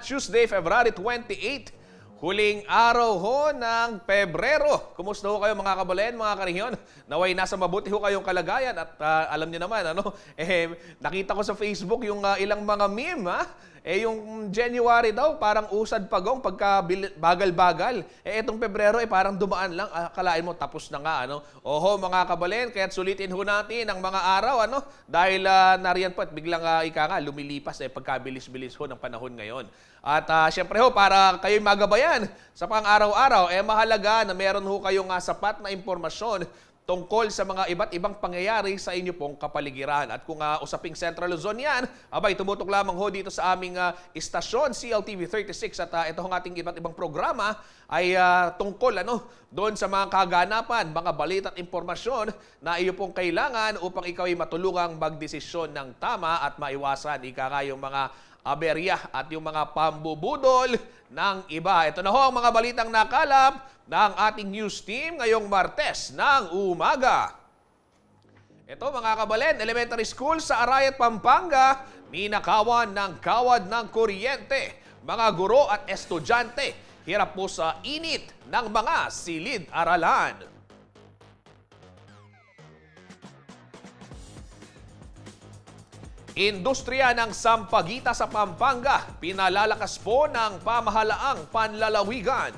Tuesday, February 28, huling araw ho ng Pebrero. Kumusta ho kayo mga kabalen, mga karihyon? Naway nasa mabuti ho kayong kalagayan at alam niyo naman, nakita ko sa Facebook yung ilang mga meme, ha? Yung January daw, parang usad pagong pagka bagal-bagal. Itong Pebrero, parang dumaan lang. Akalain mo, tapos na nga, ano? Oho, mga kabalen, kaya't sulitin ho natin ang mga araw, ano? Dahil nariyan po at biglang lumilipas, pagkabilis-bilis ho ng panahon ngayon. At syempre ho, para kayo'y magabayan sa pang-araw-araw, mahalaga na meron ho kayong sapat na impormasyon tungkol sa mga iba't ibang pangyayari sa inyo pong kapaligiran. At kung usaping Central Luzon yan, tumutok lamang ho dito sa aming istasyon, CLTV 36. At ito ang ating iba't ibang programa ay tungkol doon sa mga kaganapan, mga balita at impormasyon na iyo pong kailangan upang ikaw ay matulungang magdesisyon ng tama at maiwasan yung mga aberya at yung mga pambubudol ng iba. Ito na ho ang mga balitang nakalap ng ating news team ngayong Martes ng umaga. Ito mga kabalen, elementary school sa Arayat, Pampanga, ninakawan ng kawad ng kuryente. Mga guro at estudyante, hirap po sa init ng mga silid-aralan. Industriya ng Sampaguita sa Pampanga, pinalalakas po ng pamahalaang panlalawigan.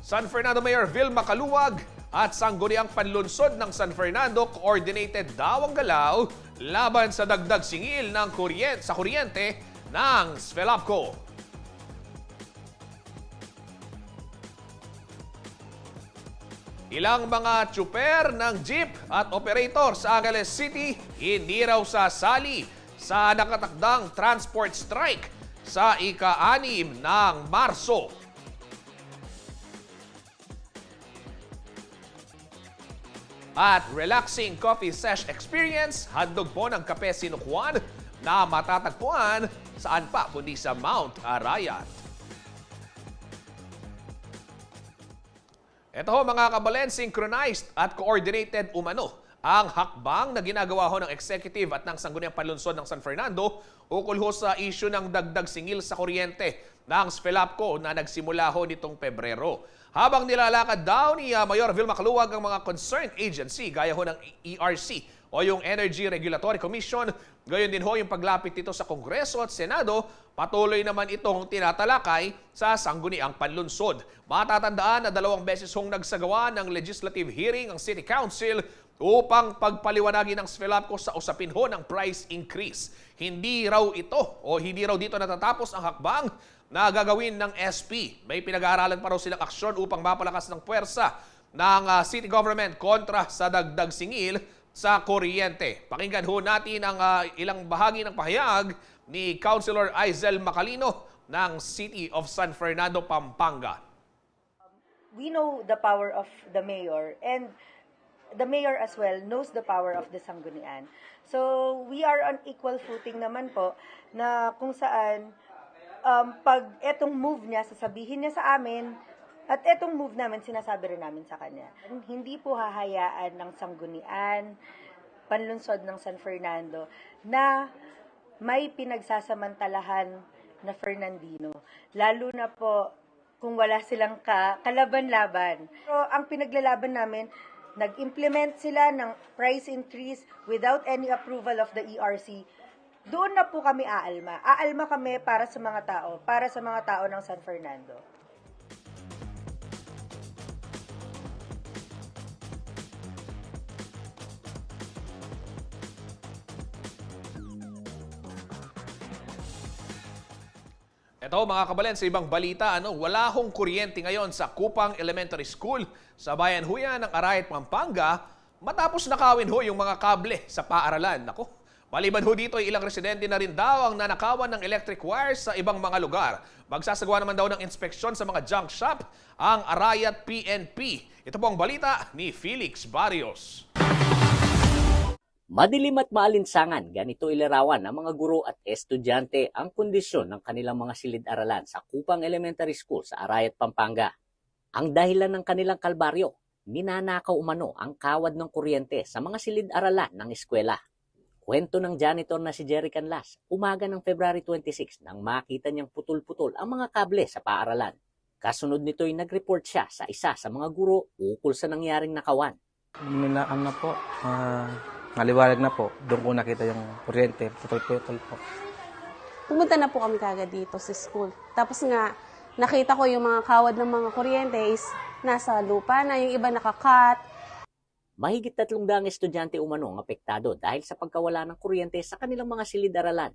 San Fernando Mayor Vilma Caluwag at sangguniang panlunsod ng San Fernando coordinated daw ang galaw laban sa dagdag singil ng kuryente ng Svelabco. Ilang mga tsuper ng jeep at operator sa Angeles City hindi raw sasali sa nakatakdang transport strike sa ika-6 ng Marso. At relaxing coffee sesh experience, handog po ng Kape Sinukuan na matatagpuan saan pa kundi sa Mount Arayat. Ito ho mga kabalen, synchronized at coordinated umano ang hakbang na ginagawa ho ng executive at ng sangguniang panlunsod ng San Fernando ukol ho sa issue ng dagdag singil sa kuryente ng Svelabco na nagsimula ho nitong Pebrero. Habang nilalakad daw ni Mayor Vilma Caluwag ang mga concerned agency gaya ho ng ERC o yung Energy Regulatory Commission, gayon din ho yung paglapit nito sa Kongreso at Senado, patuloy naman itong tinatalakay sa sangguniang panlunsod. Matatandaan na 2 beses hong nagsagawa ng legislative hearing ang City Council upang pagpaliwanagin ng Svelabco sa usapin ho ng price increase. Hindi raw dito natatapos ang hakbang na gagawin ng SP. May pinag-aaralan pa raw silang aksyon upang mapalakas ng puwersa ng city government kontra sa dagdag singil sa kuryente. Pakinggan ho natin ang ilang bahagi ng pahayag ni Councilor Aizel Macalino ng City of San Fernando, Pampanga. We know the power of the mayor, and the mayor as well knows the power of the Sanggunian. So we are on equal footing naman po na kung saan pag etong move niya, sasabihin niya sa amin, at etong move namin, sinasabi rin namin sa kanya. Hindi po hahayaan ng Sanggunian, panlunsod ng San Fernando, na may pinagsasamantalahan na Fernandino. Lalo na po kung wala silang kalaban-laban. So, ang pinaglalaban namin, nag-implement sila ng price increase without any approval of the ERC. Doon na po kami aalma. Aalma kami para sa mga tao ng San Fernando. Ito mga kabalen, sa ibang balita, wala hong kuryente ngayon sa Kupang Elementary School sa bayan huyan ng Arayat, Pampanga matapos nakawin ho yung mga kable sa paaralan. Maliban ho dito ay ilang residente na rin daw ang nanakawan ng electric wires sa ibang mga lugar. Magsasagawa naman daw ng inspeksyon sa mga junk shop ang Arayat PNP. Ito po ang balita ni Felix Barrios. Madilim at maalinsangan, ganito ilarawan ng mga guro at estudyante ang kondisyon ng kanilang mga silid-aralan sa Kupang Elementary School sa Arayat, Pampanga. Ang dahilan ng kanilang kalbaryo, ninanakaw umano ang kawad ng kuryente sa mga silid-aralan ng eskwela. Kwento ng janitor na si Jerry Canlas, umaga ng February 26 nang makita niyang putol-putol ang mga kable sa paaralan. Kasunod nito'y nag-report siya sa isa sa mga guro ukol sa nangyaring nakawan. Nilaan na po, naliwalag na po. Doon ko nakita yung kuryente, putol-putol po. Pumunta na po kami kagad dito sa school. Tapos nga, nakita ko yung mga kawad ng mga kuryente is nasa lupa na, yung iba nakakat. Mahigit 300 estudyante umano ang apektado dahil sa pagkawala ng kuryente sa kanilang mga silid-aralan.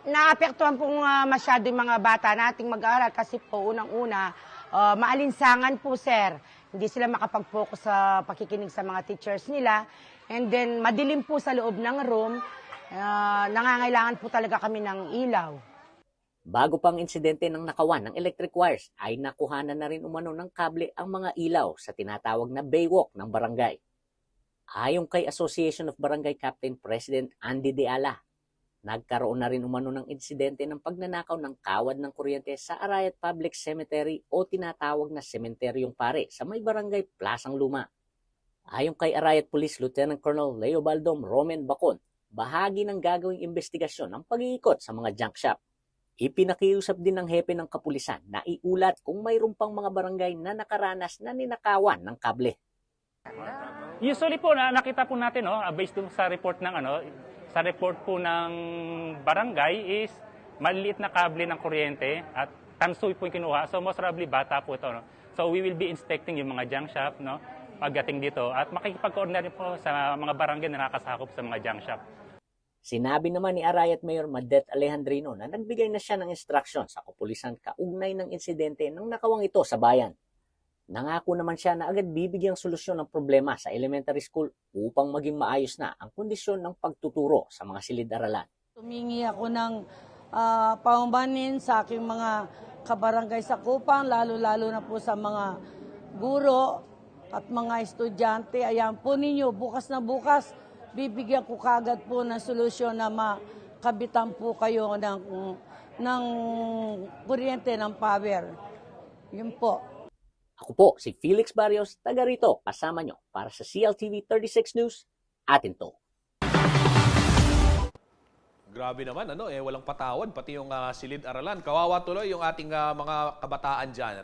Naapektuhan po masyado yung mga bata nating mag-aaral kasi po unang-una, maalinsangan po sir. Hindi sila makapag-focus sa pakikinig sa mga teachers nila. And then madilim po sa loob ng room, nangangailangan po talaga kami ng ilaw. Bago pang insidente ng nakawan ng electric wires ay nakuhanan na rin umano ng kable ang mga ilaw sa tinatawag na baywalk ng barangay. Ayon kay Association of Barangay Captain President Andy De Ala, nagkaroon na rin umano ng insidente ng pagnanakaw ng kawad ng kuryente sa Arayat Public Cemetery o tinatawag na Sementeryong Pare sa may barangay Plasang Luma. Ayon kay Arayat Police Lieutenant Colonel Leo Baldom Roman Bacon, bahagi ng gagawing investigasyon ang pag-iikot sa mga junk shop. Ipinakiusap din ng hepe ng kapulisan na iulat kung mayroon pang mga barangay na nakaranas na ninakawan ng kable. Usually po nakita po natin based dun sa report ng sa report po ng barangay is maliliit na kable ng kuryente at tansoy po yung kinuha. So most probably bata po ito. So we will be inspecting yung mga junk shop pagdating dito at makikipag-coordinate po sa mga barangay na nakasakop sa mga junk shop. Sinabi naman ni Arayat Mayor Madet Alejandrino na nagbigay na siya ng instruction sa kapulisan kaugnay ng insidente ng nakawang ito sa bayan. Nangako naman siya na agad bibigyang solusyon ng problema sa elementary school upang maging maayos na ang kondisyon ng pagtuturo sa mga silid-aralan. Tumingi ako ng paumbanin sa aking mga kabarangay sa Kupang, lalo-lalo na po sa mga guro at mga estudyante. Ayan po ninyo, bukas na bukas, bibigyan ko kagad po ng solusyon na makabitan po kayo ng kuryente, ng power. Yun po. Ako po si Felix Barrios, taga rito, kasama nyo para sa CLTV 36 News, atin to. Grabe naman, walang patawad, pati yung silid-aralan. Kawawa tuloy yung ating mga kabataan dyan,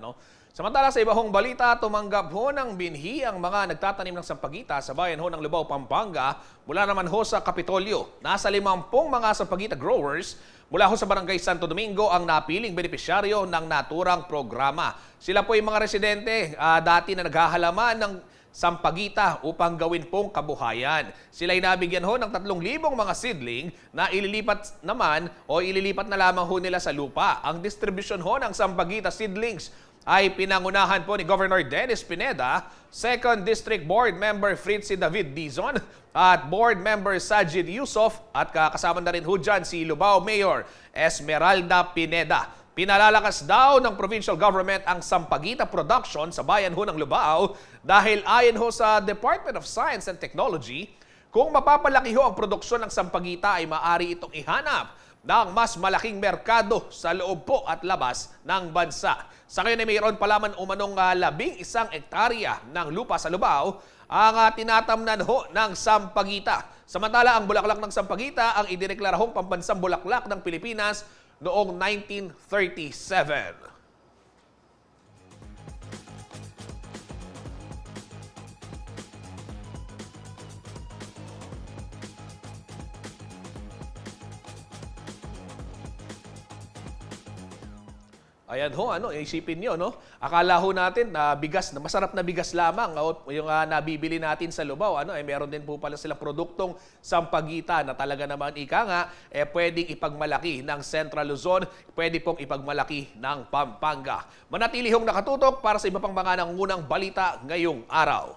Samantala sa ibang balita, tumanggap ho ng binhi ang mga nagtatanim ng sampagita sa bayan ho ng Lubao, Pampanga mula naman ho sa Kapitolyo. Nasa 50 mga sampagita growers mula ho sa Barangay Santo Domingo ang napiling benepisyaryo ng naturang programa. Sila po yung mga residente dati na naghahalaman ng sampagita upang gawin pong kabuhayan. Sila ay nabigyan ho ng 3,000 mga seedling na ililipat naman o ililipat na lamang ho nila sa lupa. Ang distribution ho ng sampagita seedlings ay pinangunahan po ni Governor Dennis Pineda, 2nd District Board Member Fritzy David Dizon at Board Member Sajid Yusof at kasama na rin ho dyan si Lubao Mayor Esmeralda Pineda. Pinalalakas daw ng provincial government ang sampagita production sa bayan ho ng Lubao dahil ayon ho sa Department of Science and Technology, kung mapapalaki ho ang produksyon ng sampagita ay maaari itong ihanap ng mas malaking merkado sa loob po at labas ng bansa. Sa ngayon ay mayroon pa lamang umanong 11 hektarya ng lupa sa Lubao ang tinatamnan ho ng sampagita. Samantala, ang bulaklak ng sampagita ang idineklarahong pambansang bulaklak ng Pilipinas noong 1937. Ayan ho, isipin nyo, Akala ho natin na bigas, na masarap na bigas lamang yung nabibili natin sa Lubao, meron din po pala silang produktong sampagita na talaga naman pwedeng ipagmalaki ng Central Luzon, pwede pong ipagmalaki ng Pampanga. Manatili hong nakatutok para sa iba pang mga nangungunang balita ngayong araw.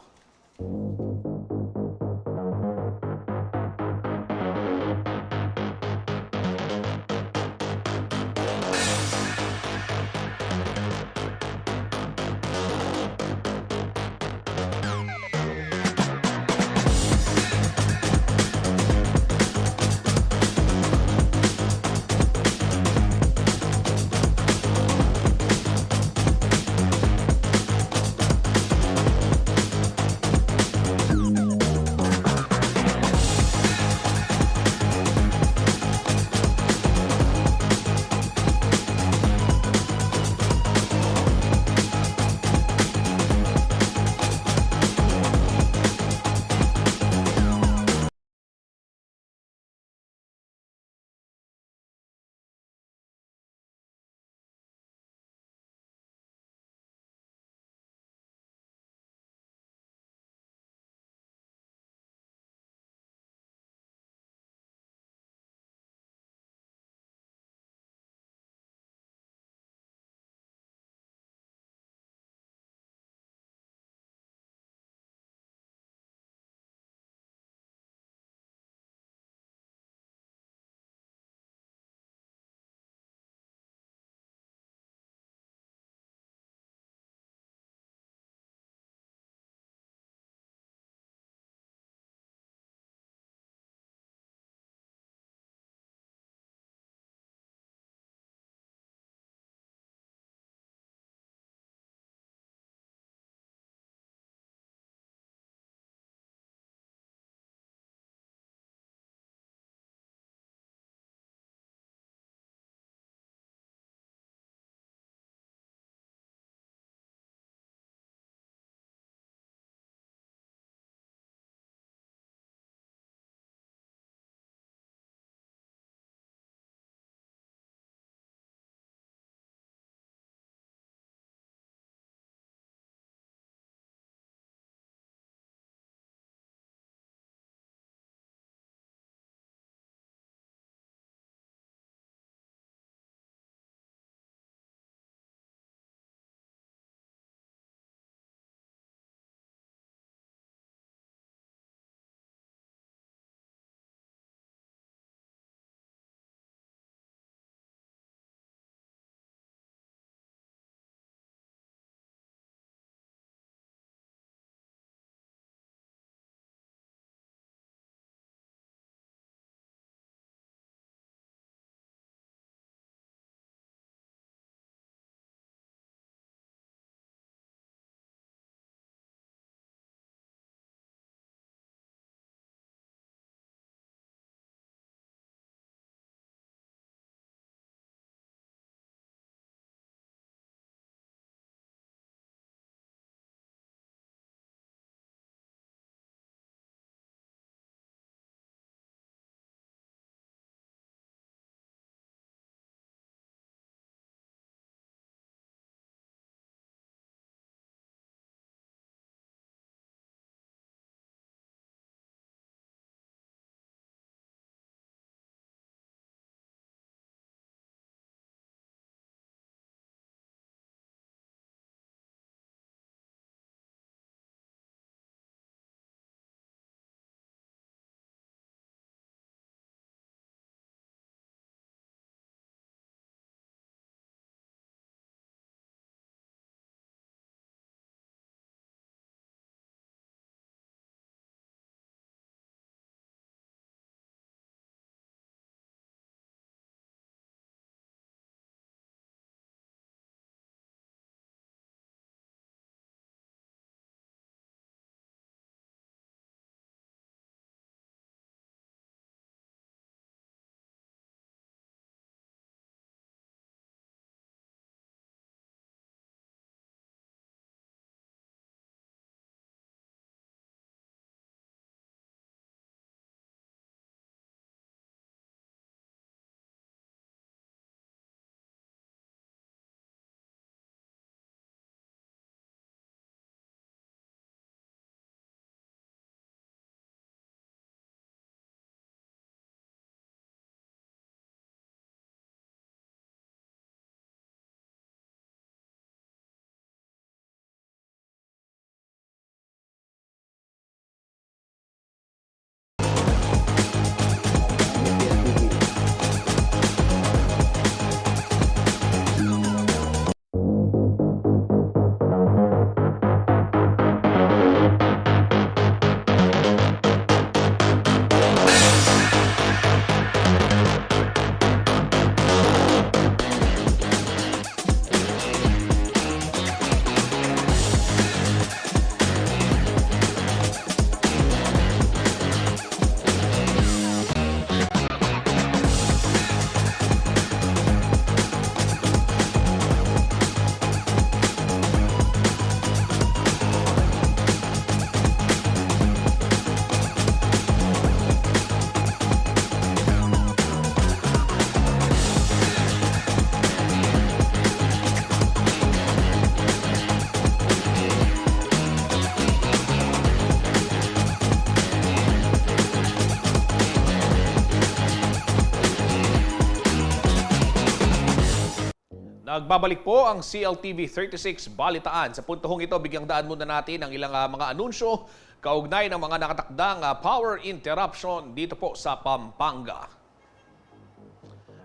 Nagbabalik po ang CLTV 36 Balitaan. Sa puntong ito, bigyang daan muna natin ang ilang mga anunsyo kaugnay ng mga nakatakdang power interruption dito po sa Pampanga.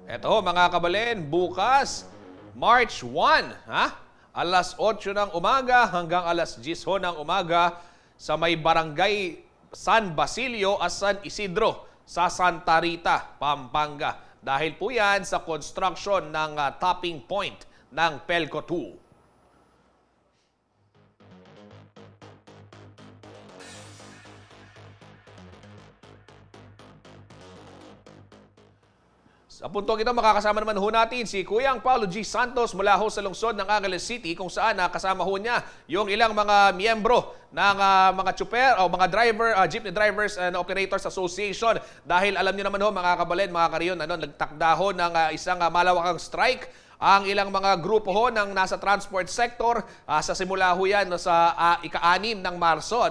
Ito mga kabalen, bukas March 1, alas 8 ng umaga hanggang alas 10 ng umaga sa may barangay San Basilio at San Isidro sa Santa Rita, Pampanga. Dahil po yan sa construction ng topping point ng Pelco 2. Sa puntong ito, makakasama naman ho natin si Kuyang Paulo G. Santos mula ho sa lungsod ng Angeles City kung saan kasama ho niya yung ilang mga miyembro ng mga tsuper o mga driver, jeepney drivers and operators association. Dahil alam niyo naman ho mga kabalen, mga kariyon, nagtakda ho ng isang malawakang strike ang ilang mga grupo ho ng nasa transport sector sa simula ho yan sa ika-6 ng Marso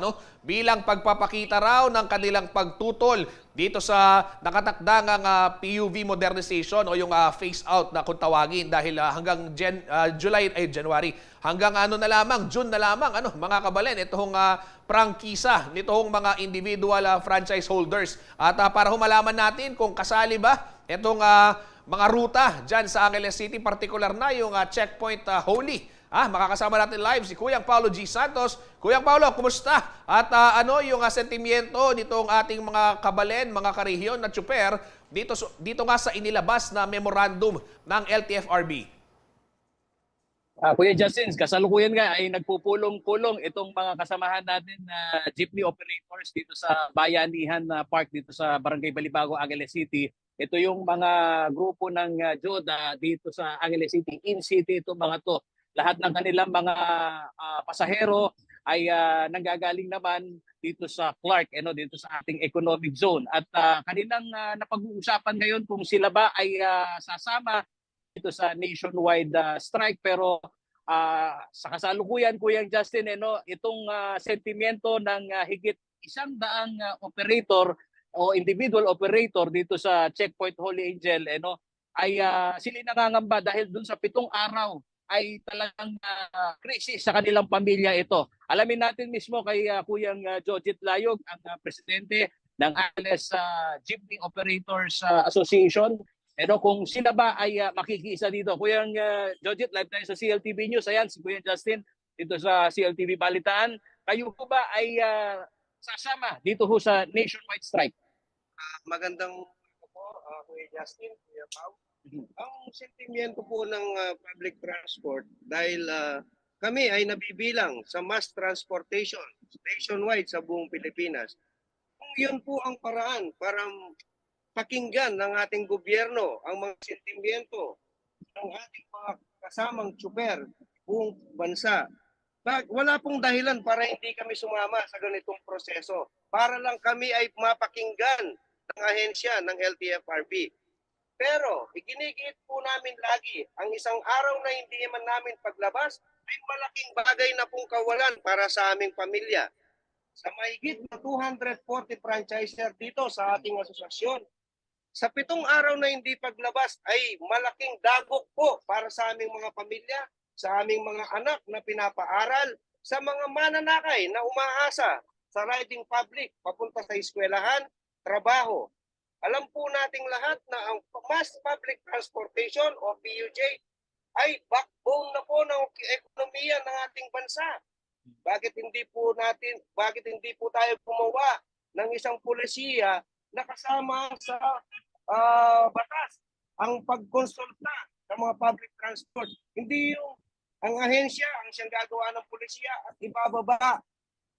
bilang pagpapakita raw ng kanilang pagtutol dito sa nakatakdangang PUV modernization o yung phase out na kung tawagin dahil hanggang January hanggang June na lamang mga kabalen itong prangkisa nitong mga individual franchise holders at para humalaman natin kung kasali ba itong mga ruta dyan sa Angeles City, particular na yung checkpoint Holy. Makakasama natin live si Kuyang Paulo G. Santos. Kuyang Paulo, kumusta? At ano yung sentimiento nitong ating mga kabalen, mga karehiyon na tsuper dito nga sa inilabas na memorandum ng LTFRB? Kuya Justin, kasalukuyan nga ay nagpupulong-pulong itong mga kasamahan natin na jeepney operators dito sa Bayanihan Park dito sa Barangay Balibago, Angeles City. Ito yung mga grupo ng JODA dito sa Angeles City. In-city itong mga to. Lahat ng kanilang mga pasahero ay nanggagaling naman dito sa Clark, dito sa ating economic zone. At kanilang napag-uusapan ngayon kung sila ba ay sasama dito sa nationwide strike. Pero sa kasalukuyan, Kuyang Justin, itong sentimiento ng higit 100 operator o individual operator dito sa Checkpoint Holy Angel ay sila nangangamba dahil dun sa 7 araw ay talagang krisis sa kanilang pamilya ito. Alamin natin mismo kay Kuyang Jojit Layog, ang presidente ng Angeles Jeepney Operators Association, kung sila ba ay makikiisa dito. Kuyang Jojit, live tayo sa CLTV News. Ayan, si Kuya Justin dito sa CLTV Balitaan. Kayo po ba ay sasama dito ho sa nationwide strike? Magandang po, Kuya Justin, Kuya Pao. Ang sentimiento po ng public transport dahil kami ay nabibilang sa mass transportation nationwide sa buong Pilipinas. Kung yun po ang paraan para pakinggan ng ating gobyerno ang mga sentimiento ng ating mga kasamang tsuper buong bansa, wala pong dahilan para hindi kami sumama sa ganitong proseso. Para lang kami ay mapakinggan ng ahensya ng LTFRB. Pero iginigit po namin lagi ang isang araw na hindi man namin paglabas ay malaking bagay na pong kawalan para sa aming pamilya. Sa mahigit na 240 franchiser dito sa ating asosasyon, sa 7 araw na hindi paglabas ay malaking dagok po para sa aming mga pamilya, sa aming mga anak na pinapaaral, sa mga mananakay na umaasa sa riding public papunta sa eskwelahan, trabaho. Alam po nating lahat na ang mass public transportation o PUJ ay backbone na po ng ekonomiya ng ating bansa. Bakit hindi po tayo gumawa ng isang pulisiya na kasama sa batas ang pagkonsulta sa mga public transport? Hindi yung ang ahensya ang siyang gagawa ng pulisiya at ibababa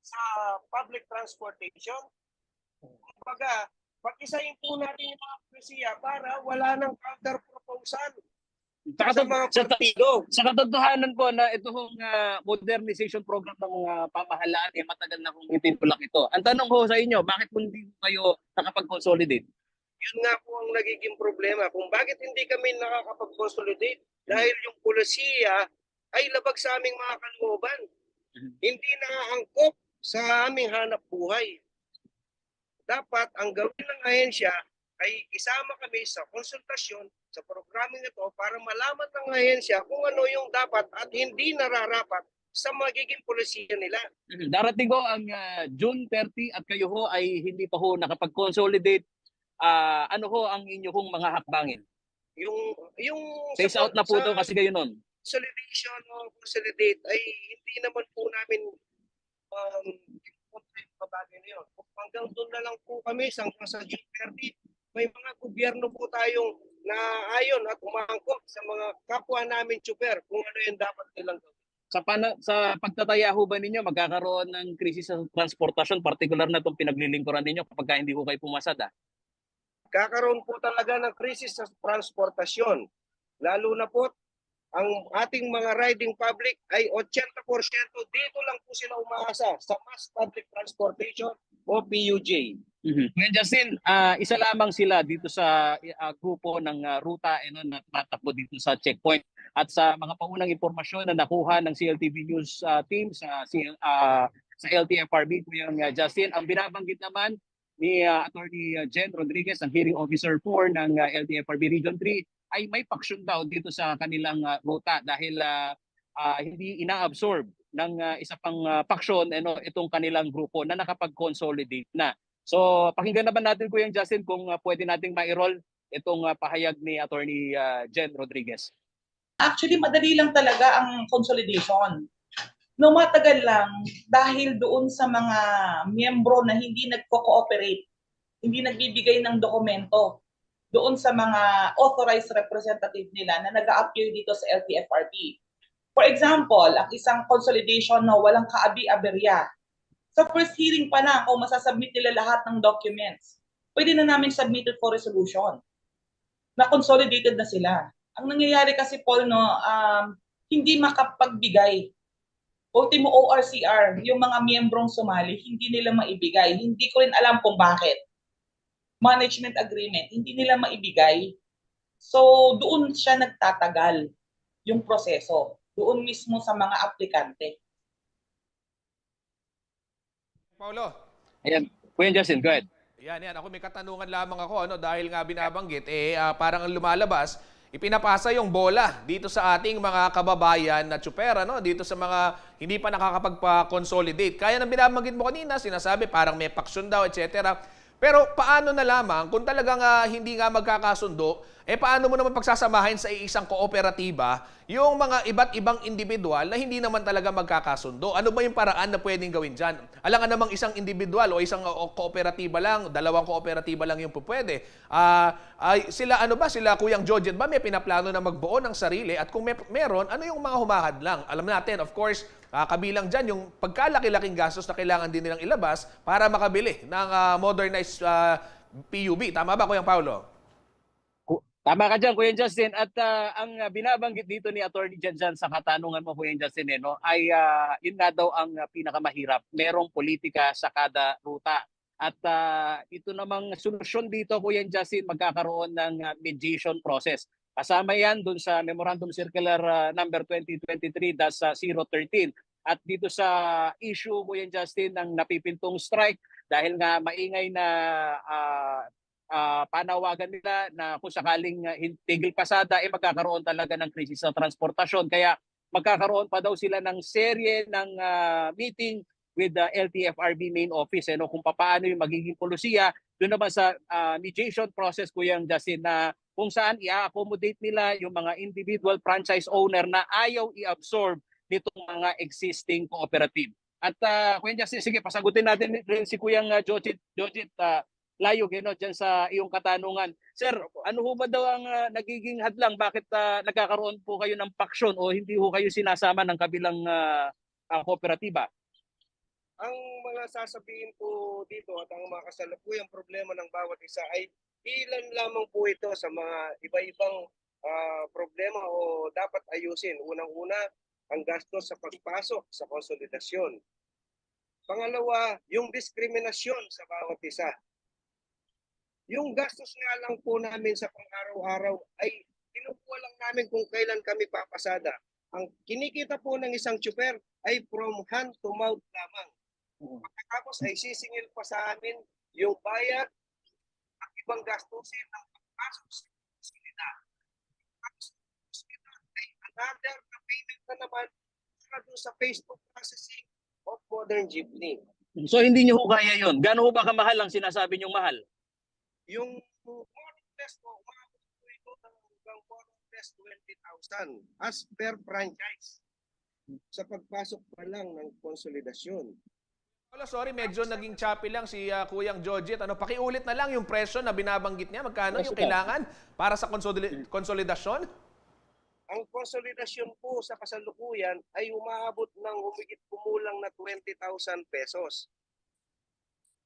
sa public transportation. Kumbaga, pag-isahin po natin yung mga pulisiya para wala ng counter-proposal sa mga partido. Sa katotohanan po na itong modernization program ng mga pamahalaan matagal na kong itinulak ito. Ang tanong ko sa inyo, bakit hindi kayo nakapag-consolidate? Yun nga po ang nagiging problema kung bakit hindi kami nakakapag-consolidate dahil yung pulisiya ay labag sa aming mga kalooban. Hindi nakaangkop sa aming hanap buhay. Dapat ang gawin ng ahensya ay isama kami sa konsultasyon sa programang ito para malaman ng ahensya kung ano yung dapat at hindi nararapat sa magiging polisiya nila. Darating ho ang June 30 at kayo ho ay hindi pa ho nakapag-consolidate. Ano ho ang inyong mga hakbangin? Yung Phase out na po ito kasi kayo nun. consolidation o consolidate ay hindi naman po namin yung bagay na yun. Hanggang doon na lang po kami sa June 30. May mga gobyerno po tayong naayon at umangkop sa mga kapwa namin tsuper kung ano yung dapat nilang gawin. Sa pagtataya ho ba ninyo, magkakaroon ng krisis sa transportasyon, particular na itong pinaglilingkuran ninyo kapag hindi ho kayo pumasada? Kakaroon po talaga ng krisis sa transportasyon. Lalo na po, ang ating mga riding public ay 80% dito lang po sila umaasa sa Mass Public Transportation o PUJ. Ngayon, Justin, isa lamang sila dito sa grupo ng ruta na tatakbo dito sa checkpoint. At sa mga paunang impormasyon na nakuha ng CLTV News team sa LTFRB, Kuyang Justin, ang binabanggit naman ni Attorney Jen Rodriguez, ang hearing officer 4 ng LTFRB Region 3, ay may paksyon daw dito sa kanilang ruta dahil hindi ina-absorb ng isa pang paksyon itong kanilang grupo na nakapag-consolidate na. So pakinggan naman natin Kuya Justin kung pwede nating ma-roll itong pahayag ni Attorney Jen Rodriguez. Actually, madali lang talaga ang consolidation. No, matagal lang dahil doon sa mga miyembro na hindi nagko-cooperate, hindi nagbibigay ng dokumento doon sa mga authorized representative nila na nag-a-appear dito sa LTFRB. For example, ang isang consolidation na walang kaabi-aberya. Sa first hearing pa na, kung masasubmit nila lahat ng documents, pwede na namin submitted for resolution na consolidated na sila. Ang nangyayari kasi, Paul, hindi makapagbigay. Ultimo ORCR, yung mga miyembrong sumali, hindi nila maibigay. Hindi ko rin alam kung bakit. Management agreement, hindi nila maibigay. So, doon siya nagtatagal yung proseso. Doon mismo sa mga aplikante. Paulo. Ayan, Kuya Justin, go ahead. Yan. Ako may katanungan lamang ako dahil nga binabanggit, parang ang lumalabas, ipinapasa yung bola dito sa ating mga kababayan na tsupera, dito sa mga hindi pa nakakapagpa-consolidate. Kaya nang binabanggit mo kanina, sinasabi parang may paksyon daw, etc. Pero paano na lamang kung talagang hindi nga magkakasundo, paano mo naman pagsasamahin sa isang kooperatiba yung mga iba't ibang individual na hindi naman talaga magkakasundo? Ano ba yung paraan na pwedeng gawin dyan? Alangan namang isang individual o isang kooperatiba lang, dalawang kooperatiba lang yung pupwede. Sila Kuyang Jojet ba may pinaplano na magbuo ng sarili? At kung meron, ano yung mga humahad lang? Alam natin, of course, kabilang dyan yung pagkalaki-laking gastos na kailangan din nilang ilabas para makabili ng modernized PUB. Tama ba, Kuyang Paulo? Tama ka dyan, Kuya Justin. At ang binabanggit dito ni Attorney Jan sa katanungan mo, Kuya Justin, ay yun nga daw ang pinakamahirap. Merong politika sa kada ruta. At ito namang solusyon dito, Kuya Justin, magkakaroon ng mediation process. Kasama yan dun sa Memorandum Circular number 2023-013. At dito sa issue, Kuya Justin, ng napipintong strike dahil nga maingay na panawagan nila na kung sakaling tigil pasada, magkakaroon talaga ng krisis sa transportasyon. Kaya magkakaroon pa daw sila ng serye ng meeting with the LTFRB main office kung paano yung magiging polisiya doon naman sa mediation process, Kuya Justin, na kung saan i-accommodate nila yung mga individual franchise owner na ayaw i-absorb nitong mga existing cooperative. At Kuya Justin, sige, pasagutin natin rin si Kuyang Jojit Layog dyan sa iyong katanungan. Sir, ano ho ba daw ang nagiging hadlang? Bakit nagkakaroon po kayo ng paksyon o hindi ho kayo sinasama ng kabilang kooperatiba? Ang mga sasabihin po dito at ang mga kasalukuyang problema ng bawat isa ay ilan lamang po ito sa mga iba-ibang problema o dapat ayusin. Unang-una, ang gastos sa pagpasok sa konsolidasyon. Pangalawa, yung diskriminasyon sa bawat isa. Yung gastos nga lang po namin sa pang-araw-araw ay kinukuha lang namin kung kailan kami papasada. Ang kinikita po ng isang tsuper ay from hand to mouth lamang. Pagkatapos ay sisingil pa sa amin yung bayad, ibang gastusin ng pagpasok sa ospital. Ay another na payment na naman para doon sa phase 2 processing of modern jeepney. So hindi niyo ho kaya yun. Gaano ho ba kamahal ang sinasabi niyong mahal? Yung modern test po, umabot po ito ng hanggang modern test 20,000 as per franchise sa pagpasok pa lang ng konsolidasyon. Wala, sorry, medyo naging choppy lang si Kuyang Jojit. Ano, pakiulit na lang yung presyo na binabanggit niya. Magkano yung kailangan para sa konsolidasyon? Ang konsolidasyon po sa kasalukuyan ay umaabot ng humigit kumulang na 20,000 pesos.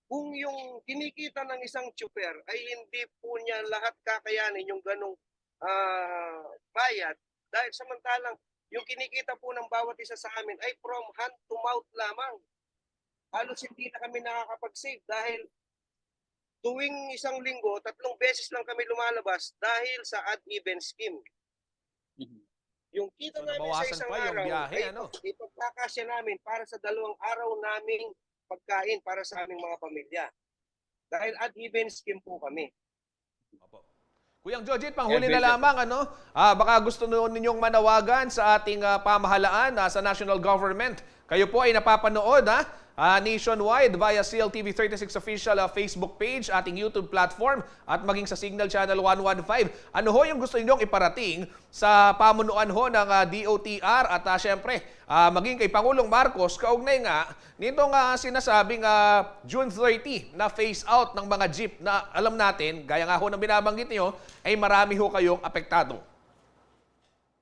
Kung yung kinikita ng isang tsuper ay hindi po niya lahat kakayanin yung ganong bayad, dahil samantalang yung kinikita po ng bawat isa sa amin ay from hand to mouth lamang. Halos hindi na kami nakakapag-save dahil tuwing isang linggo, 3 beses lang kami lumalabas dahil sa ad-even scheme. Yung kita So, namin sa nabawasan isang pa yung araw biyahe, ay ano? ipagkakasya namin para sa 2 araw naming pagkain para sa aming mga pamilya. Dahil ad-even scheme po kami. Opo. Kuyang Jojit, panghuli na lamang, ano? Baka gusto ninyong manawagan sa ating pamahalaan, sa national government. Kayo po ay napapanood, nationwide via CLTV36 official Facebook page, ating YouTube platform, at maging sa Signal Channel 115. Ano ho yung gusto ninyong iparating sa pamunuan ho ng DOTR at syempre, maging kay Pangulong Marcos, kaugnay nga nitong sinasabing June 30 na phase out ng mga jeep na alam natin, gaya nga ho ng binabanggit niyo, ay marami ho kayong apektado.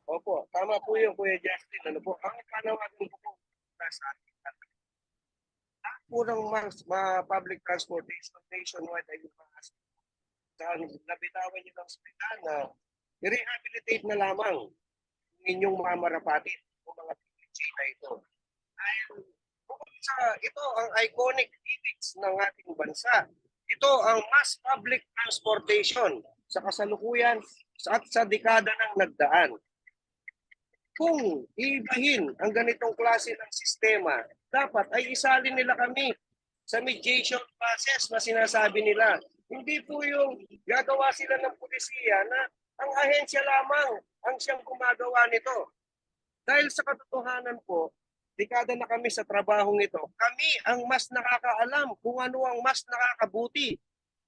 Opo, tama po yung Kuya Justin. Ano po, ang panawagan ko po sa ating ng public transportation nationwide ay lumakas. Nabitawan nyo ng hospital na i-rehabilitate na lamang inyong mga marapatit o mga PPG na ito. Dahil ito ang iconic image ng ating bansa. Ito ang mass public transportation sa kasalukuyan at sa dekada ng nagdaan. Kung iibahin ang ganitong klase ng sistema, dapat ay isalin nila kami sa mediation process na sinasabi nila. Hindi po yung gagawa sila ng pulisiya na ang ahensya lamang ang siyang gumagawa nito. Dahil sa katotohanan po, dekada na kami sa trabahong ito, kami ang mas nakakaalam kung ano ang mas nakakabuti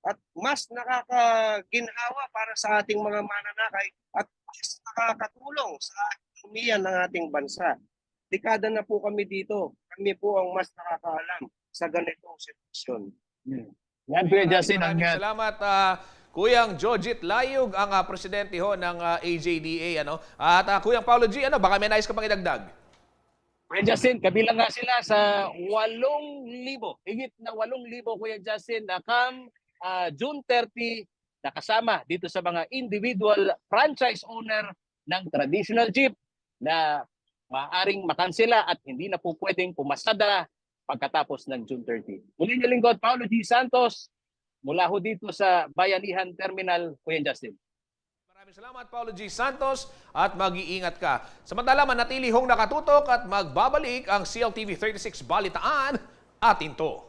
at mas nakakaginhawa para sa ating mga mananakay at mas nakakatulong sa ekonomiya ng ating bansa. Dekada na po kami dito. Kami po ang mas nakakaalam sa ganitong sitwasyon. Yan, Kuya Justin. Maraming salamat, Kuyang Jojit Layug, ang presidente ho ng AJDA. Ano? At Kuyang Paulo G, baka may nais ka pang idagdag? Kuya Justin, kabilang nga sila sa 8,000, higit na 8,000, Kuya Justin, na June 30, nakasama dito sa mga individual franchise owner ng traditional jeep na maaaring makansela at hindi na po pwedeng pumasada pagkatapos ng June 30. Muli niyo lingkod, Paulo G. Santos, mula ho dito sa Bayanihan Terminal, Kuya Justin. Maraming salamat, Paulo G. Santos, at mag-iingat ka. Samantala, manatili hong nakatutok at magbabalik ang CLTV 36 Balitaan atin to.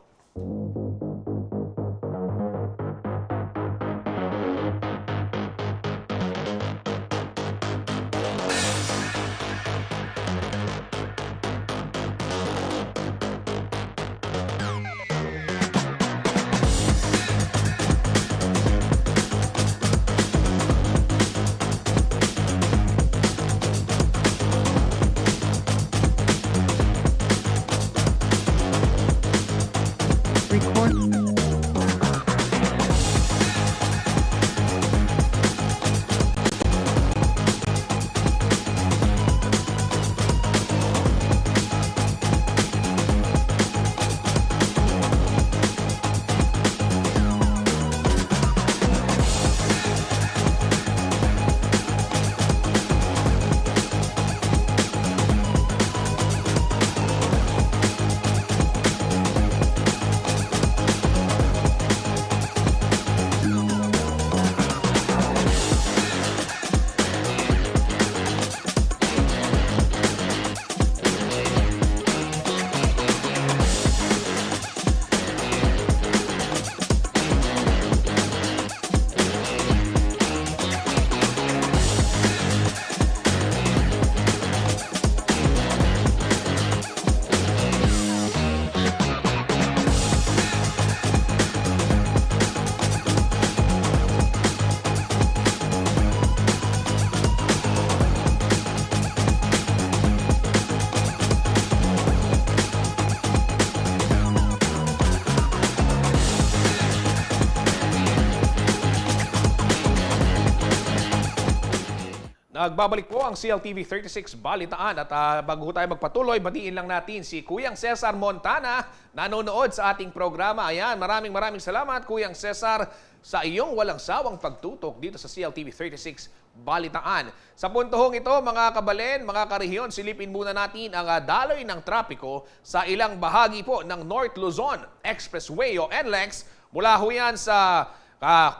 Nagbabalik po ang CLTV 36 Balitaan at bago tayo magpatuloy, batiin lang natin si Kuyang Cesar Montana nanonood sa ating programa. Ayan, maraming salamat Kuyang Cesar sa iyong walang sawang pagtutok dito sa CLTV 36 Balitaan. Sa puntohong ito, mga kabalen, mga karehiyon, silipin muna natin ang daloy ng trapiko sa ilang bahagi po ng North Luzon Expressway o NLEX. Mula ho yan sa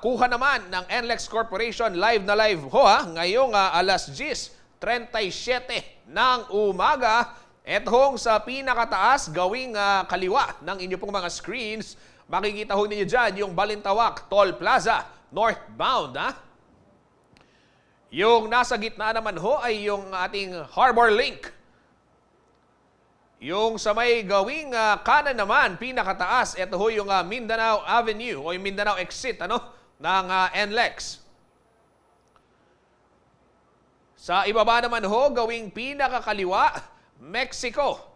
kuha naman ng NLEX Corporation live ho ngayong alas 10:37 ng umaga. Etong sa pinakataas gawing kaliwa ng inyo pong mga screens, makikita ho ninyo dyan yung Balintawak Toll Plaza northbound. Yung nasa gitna naman ho ay yung ating Harbor Link. Yung sa may gawing kanan naman, pinakataas, ito ho yung Mindanao Avenue o yung Mindanao exit ng NLEX. Sa ibaba naman ho, gawing pinakakaliwa, Mexico.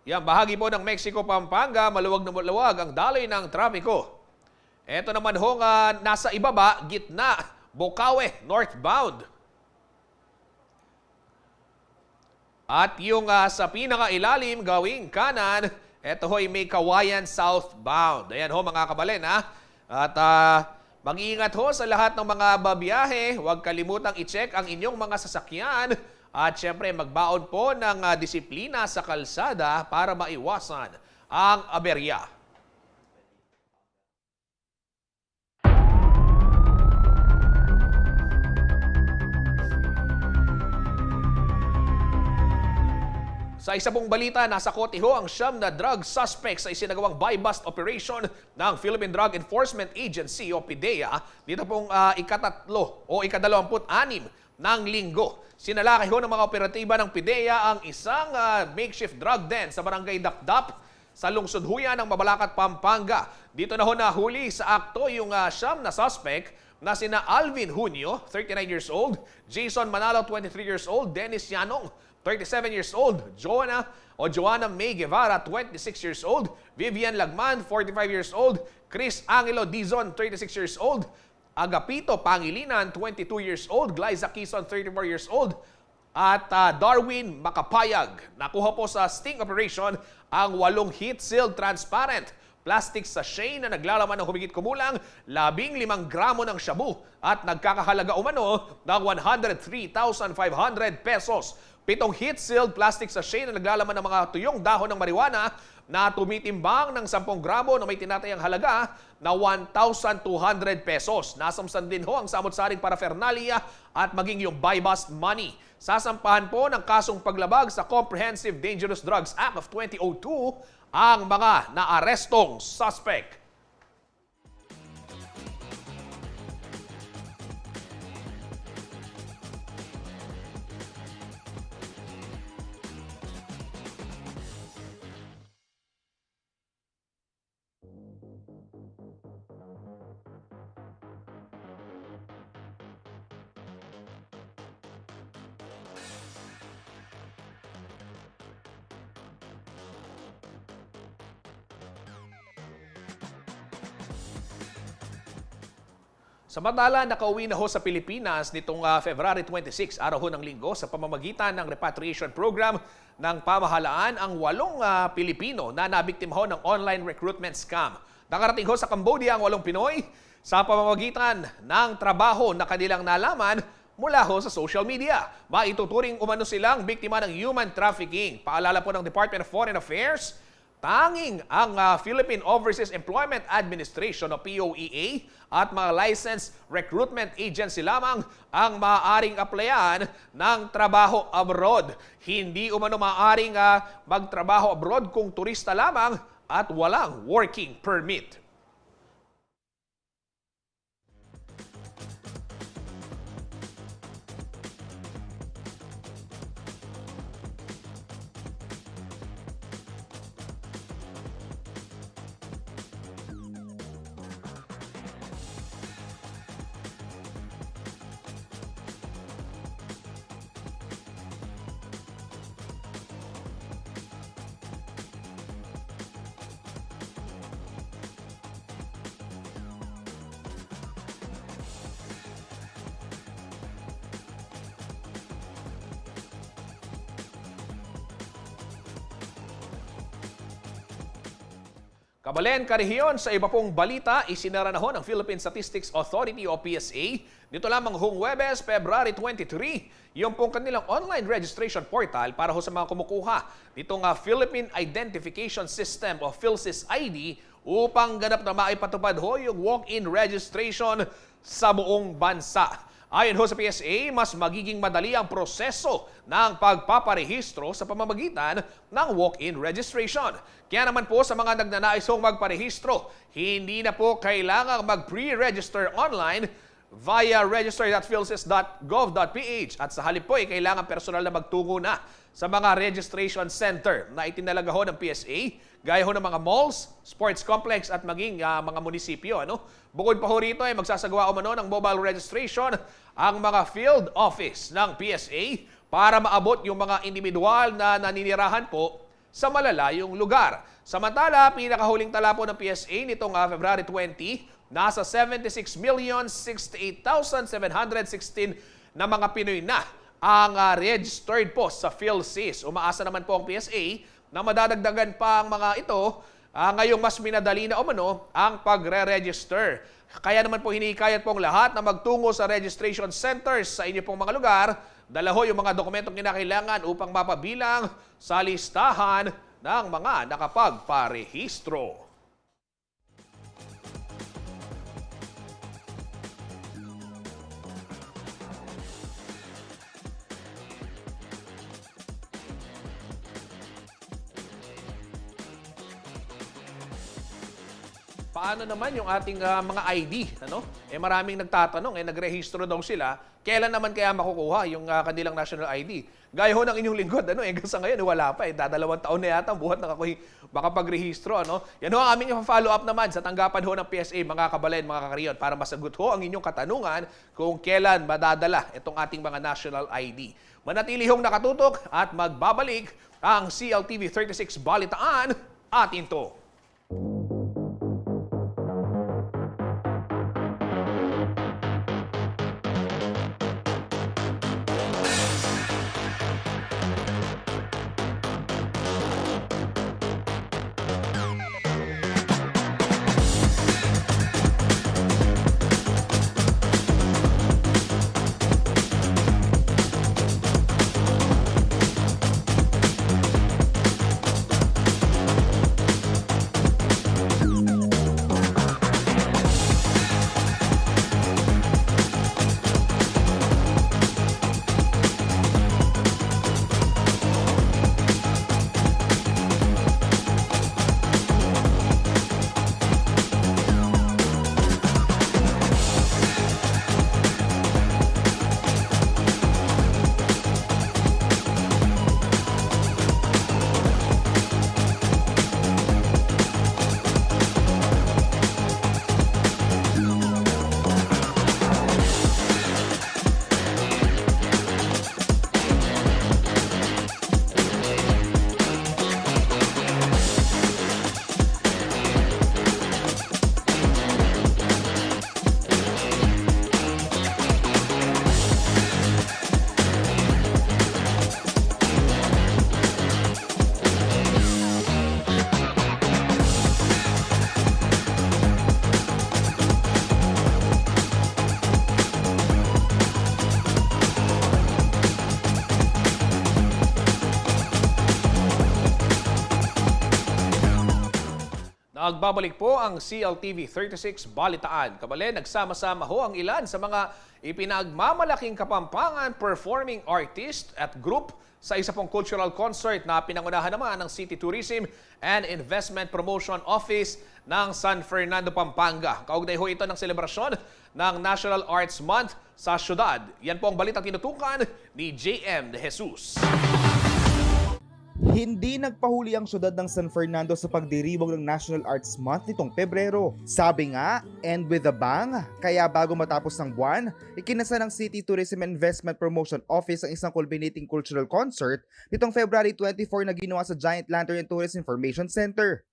Yan, bahagi po ng Mexico, Pampanga, maluwag na maluwag ang daloy ng trapiko. Ito naman ho nasa ibaba, gitna, Bocaue, northbound. At yung sa pinakailalim, gawing kanan, ito ho'y may Kawayan southbound. Ayan ho mga kabalen At mag-iingat ho sa lahat ng mga babiyahe. Huwag kalimutang i-check ang inyong mga sasakyan. At syempre magbaon po ng disiplina sa kalsada para maiwasan ang aberya. Sa isa pong balita, nasa kote ho ang 9 na drug suspects sa isinagawang buy-bust operation ng Philippine Drug Enforcement Agency o PDEA dito pong ikatatlo o ika-26 ng linggo. Sinalakay ho ng mga operatiba ng PDEA ang isang makeshift drug den sa barangay Dakdap sa lungsod huya ng Mabalacat, Pampanga. Dito na ho nahuli sa akto yung 9 na suspect na sina Alvin Junio, 39 years old, Jason Manalo, 23 years old, Dennis Yanong, 37 years old, Joanna May Guevara, 26 years old, Vivian Lagman, 45 years old, Chris Angelo Dizon, 36 years old, Agapito Pangilinan, 22 years old, Glyza Quezon, 34 years old, at Darwin Makapayag. Nakuha po sa sting operation ang 8 heat-sealed transparent plastic sachet na naglalaman ng humigit kumulang 15 gramo ng shabu at nagkakahalaga umano ng 103,500 pesos. 7 heat-sealed plastic sachet na naglalaman ng mga tuyong dahon ng marijuana na tumitimbang ng 10 gramo na may tinatayang halaga na 1,200 pesos. Nasamsan din ho ang samot-saring paraphernalia at maging yung buy-bust money. Sasampahan po ng kasong paglabag sa Comprehensive Dangerous Drugs Act of 2002 ang mga naarestong suspect. Samantala, nakauwi na ho sa Pilipinas nitong February 26, araw ho ng linggo, sa pamamagitan ng repatriation program ng pamahalaan ang 8 Pilipino na nabiktima ho ng online recruitment scam. Nakarating ho sa Cambodia ang 8 Pinoy sa pamamagitan ng trabaho na kanilang nalaman mula ho sa social media. Maituturing umano silang biktima ng human trafficking. Paalala po ng Department of Foreign Affairs, tanging ang Philippine Overseas Employment Administration o POEA at mga licensed recruitment agency lamang ang maaaring applyan ng trabaho abroad. Hindi umano maaaring magtrabaho abroad kung turista lamang at walang working permit. Kabalen, Karehiyon, sa iba pong balita, isinara na ho ng Philippine Statistics Authority o PSA dito lamang hong Huwebes, February 23, yung pong kanilang online registration portal para ho sa mga kumukuha nitong Philippine Identification System o PhilSys ID upang ganap na maipatupad ho yung walk-in registration sa buong bansa. Ayon ho sa PSA, mas magiging madali ang proseso ng pagpaparehistro sa pamamagitan ng walk-in registration. Kaya naman po sa mga nagnanais hong magparehistro, hindi na po kailangang mag-pre-register online via register.philsys.gov.ph at sa halip po ay kailangan personal na magtungo na sa mga registration center na itinalaga ho ng PSA, gaya ho ng mga malls, sports complex at maging mga munisipyo. Bukod pa ho rito ay magsasagawa umano ng mobile registration ang mga field office ng PSA para maabot yung mga individual na naninirahan po sa malalayong lugar. Samantala, pinakahuling tala po ng PSA nitong February 20, nasa 76,068,716 na mga Pinoy na ang registered po sa PhilSys. Umaasa naman po ang PSA na madadagdagan pa ang mga ito ngayong mas minadali na umano ang pagre-register. Kaya naman po hinihikayat pong lahat na magtungo sa registration centers sa inyo pong mga lugar, dala ho yung mga dokumentong kinakailangan upang mapabilang sa listahan ng mga nakapagparehistro. Paano naman yung ating mga ID? Maraming nagtatanong, nagrehistro daw sila. Kailan naman kaya makukuha yung kanilang national ID? Gaya ho ng inyong lingkod, hanggang sa ngayon, wala pa. Dadalawang taon na yata, buhat na ako'y makapagrehistro. Yan ho ang aming follow up naman sa tanggapan ho ng PSA, mga kabalen, mga kakariyon, para masagot ho ang inyong katanungan kung kailan madadala itong ating mga national ID. Manatili hong nakatutok at magbabalik ang CLTV 36 Balitaan atin to. Nagbabalik po ang CLTV 36 Balitaan. Kabalen, nagsama-sama ho ang ilan sa mga ipinagmamalaking Kapampangan performing artist at group sa isa pong cultural concert na pinangunahan naman ng City Tourism and Investment Promotion Office ng San Fernando, Pampanga. Kaugnay ho ito ng selebrasyon ng National Arts Month sa syudad. Yan po ang balitang tinutukan ni JM De Jesus. Hindi nagpahuli ang syudad ng San Fernando sa pagdiriwang ng National Arts Month nitong Pebrero. Sabi nga, end with a bang. Kaya bago matapos ng buwan, ikinasa ng City Tourism and Investment Promotion Office ang isang culminating cultural concert nitong February 24 na ginawa sa Giant Lantern and Tourist Information Center.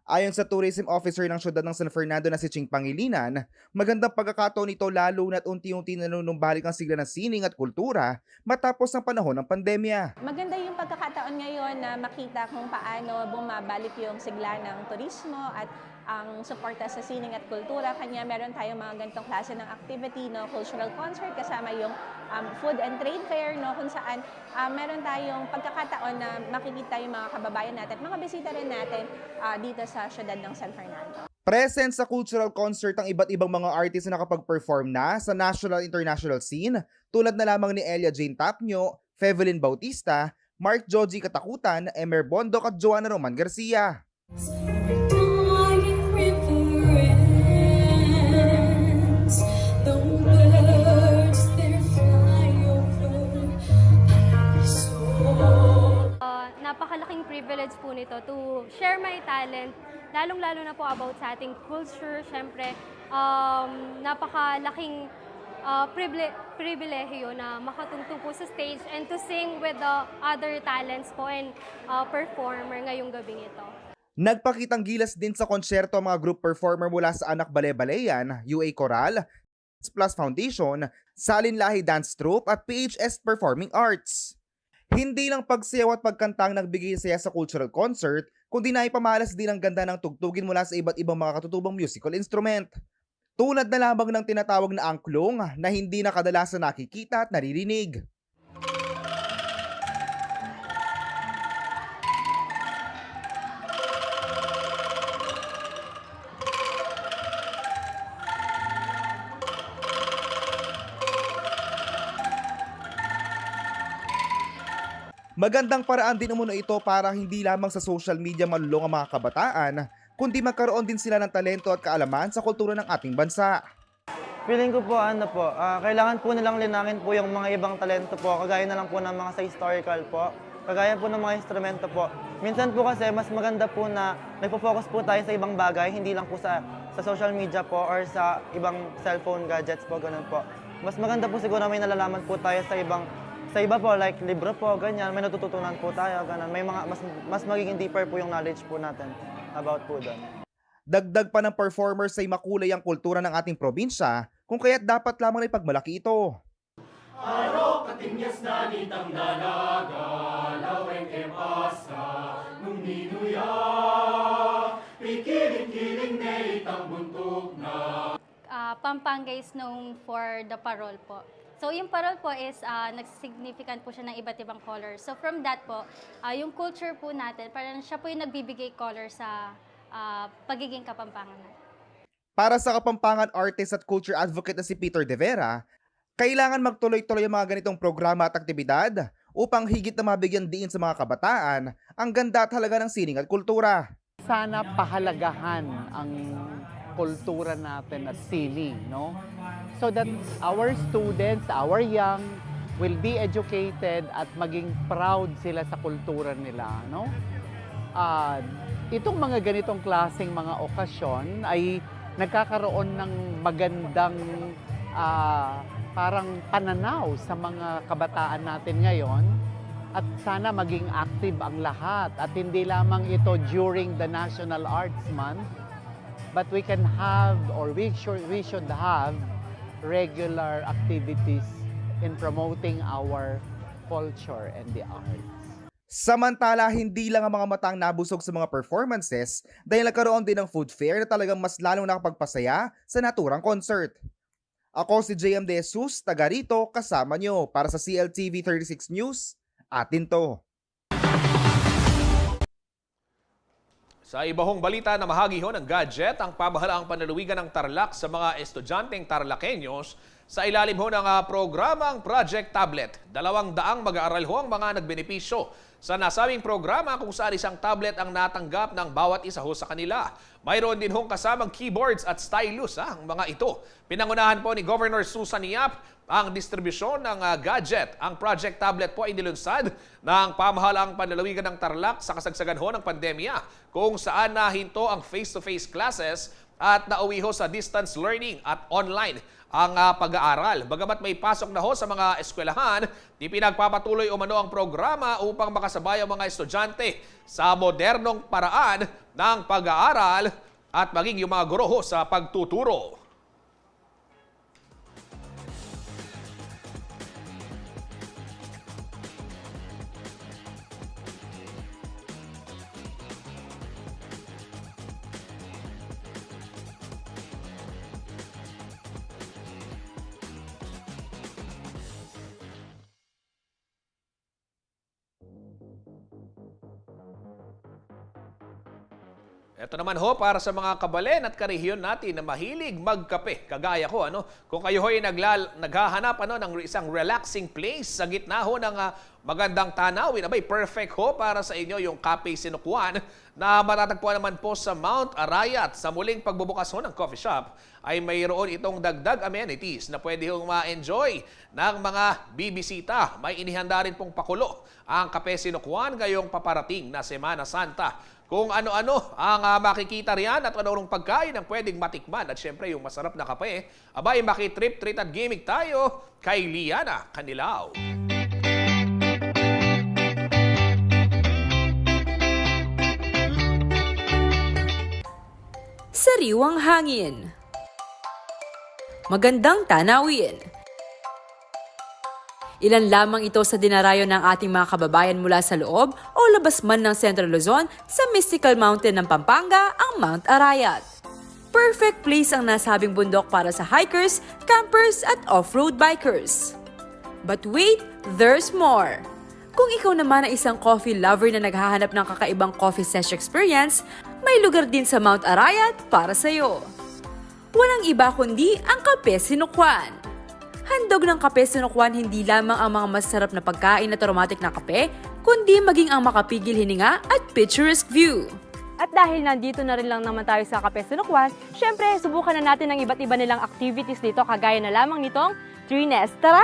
Ayon sa tourism officer ng siyudad ng San Fernando na si Ching Pangilinan, magandang pagkakataon ito lalo na't unti-unti nanunumbalik ang sigla ng sining at kultura matapos ang panahon ng pandemya. Maganda yung pagkakataon ngayon na makita kung paano bumabalik yung sigla ng turismo at ang suporta sa sining at kultura. Kanya meron tayong mga ganitong klase ng activity, no, cultural concert, kasama yung food and trade fair, no, kung saan meron tayong pagkakataon na makikita yung mga kababayan natin, mga bisita rin natin dito sa siyudad ng San Fernando. Present sa cultural concert ang iba't ibang mga artist na nakapag-perform na sa national and international scene tulad na lamang ni Elia Jane Tapnyo, Fevelin Bautista, Mark Joji Katakutan, Emer Bondok at Joanna Roman Garcia. Napakalaking privilege po nito to share my talent, lalong-lalo na po about sa ating culture. Siyempre, napakalaking pribilehiyo na makatungtong po sa stage and to sing with the other talents po and performer ngayong gabing ito. Nagpakitang gilas din sa konsyerto ang mga group performer mula sa Anak Bale-Baleyan, UA Coral, Plus Foundation, Salin Lahi Dance Troupe at PHS Performing Arts. Hindi lang pagsayaw at pagkantang nagbigay saya sa cultural concert, kundi naipamalas din ang ganda ng tugtugin mula sa iba't ibang mga katutubang musical instrument. Tulad na lamang ng tinatawag na angklong na hindi na kadalasan nakikita at naririnig. Magandang paraan din umano ito para hindi lamang sa social media malulong ang mga kabataan, kundi magkaroon din sila ng talento at kaalaman sa kultura ng ating bansa. Feeling ko po, kailangan po nilang linangin po yung mga ibang talento po, kagaya na lang po ng mga sa historical po, kagaya po ng mga instrumento po. Minsan po kasi mas maganda po na nagpo-focus po tayo sa ibang bagay, hindi lang po sa social media po or sa ibang cellphone gadgets po, ganun po. Mas maganda po siguro may nalalaman po tayo sa iba po, like libro po, ganyan, may natututunan po tayo, ganun. May mga, mas magiging deeper po yung knowledge po natin about po doon. Dagdag pa ng performers ay makulay ang kultura ng ating probinsya, kung kaya't dapat lamang ipagmalaki ito. Araw katinyas na nitang dalaga, laweng ke pasa, nung ninuya, pikiling-kiling na itang buntok na. Pampanga is known for the parol po. So yung parol po is nagsisignificant po siya ng iba't ibang colors. So from that po, yung culture po natin, parang siya po yung nagbibigay color sa pagiging Kapampangan. Para sa Kapampangan artist at culture advocate na si Peter De Vera, kailangan magtuloy-tuloy ang mga ganitong programa at aktibidad upang higit na mabigyan diin sa mga kabataan ang ganda at halaga ng sining at kultura. Sana pahalagahan ang kultura natin at sining, no? So that our students, our young, will be educated at maging proud sila sa kultura nila, no? Itong mga ganitong klaseng mga okasyon ay nagkakaroon ng magandang parang pananaw sa mga kabataan natin ngayon at sana maging active ang lahat at hindi lamang ito during the National Arts Month, but we can have or we should have regular activities in promoting our culture and the arts. Samantala, hindi lang ang mga matang nabusog sa mga performances dahil nagkaroon din ng food fair na talagang mas lalong nakapagpasaya sa naturang concert. Ako si JM De Jesus, taga rito, kasama nyo para sa CLTV 36 News, atin to. Sa ibahong balita na mahagi ho ng gadget, ang pamahalaang panlalawigan ng Tarlac sa mga estudyanteng Tarlaceños sa ilalim ho ng programang Project Tablet. 200 mag-aaral ho ang mga nagbenepisyo sa nasabing programa kung saan isang tablet ang natanggap ng bawat isa ho sa kanila. Mayroon din hong kasamang keyboards at stylus ang mga ito. Pinangunahan po ni Governor Susan Yap ang distribusyon ng gadget. Ang Project Tablet po ay nilunsad ng pamahalaang panlalawigan ng Tarlac sa kasagsagan ho ng pandemya kung saan nahinto ang face-to-face classes at nauwi ho sa distance learning at online ang pag-aaral. Bagamat may pasok na ho sa mga eskwelahan, di pinagpapatuloy umano ang programa upang makasabay ang mga estudyante sa modernong paraan ng pag-aaral at maging yung mga guro ho sa pagtuturo. Ito naman ho para sa mga kabalen at karehiyon natin na mahilig magkape. Kagaya ko, kung kayo ho'y naghahanap ng isang relaxing place sa gitna ho ng magandang tanawin, abay perfect ho para sa inyo yung Cafe Sinukwan na matatagpuan naman po sa Mount Arayat. Sa muling pagbubukas ho ng coffee shop ay mayroon itong dagdag amenities na pwede hong ma-enjoy ng mga bibisita. May inihanda rin pong pakulo ang Cafe Sinukwan ngayong paparating na Semana Santa. Kung ano-ano ang makikita riyan at ano-anong pagkain ang pwedeng matikman at syempre yung masarap na kape, abay makitrip, treat at gimmick tayo kay Liana Canilao. Sariwang hangin. Magandang tanawin. Ilan lamang ito sa dinarayo ng ating mga kababayan mula sa loob o labas man ng Central Luzon sa mystical mountain ng Pampanga, ang Mount Arayat. Perfect place ang nasabing bundok para sa hikers, campers at off-road bikers. But wait, there's more! Kung ikaw naman ay isang coffee lover na naghahanap ng kakaibang coffee session experience, may lugar din sa Mount Arayat para sa iyo. Walang iba kundi ang Cafe Sinukwan. Handog ng Cafe Sinukwan hindi lamang ang mga masarap na pagkain at aromatic na kape, kundi maging ang makapigil hininga at picturesque view. At dahil nandito na rin lang naman tayo sa Cafe Sinukwan, syempre subukan na natin ang iba't iba nilang activities dito kagaya na lamang nitong Tree Nest. Tara!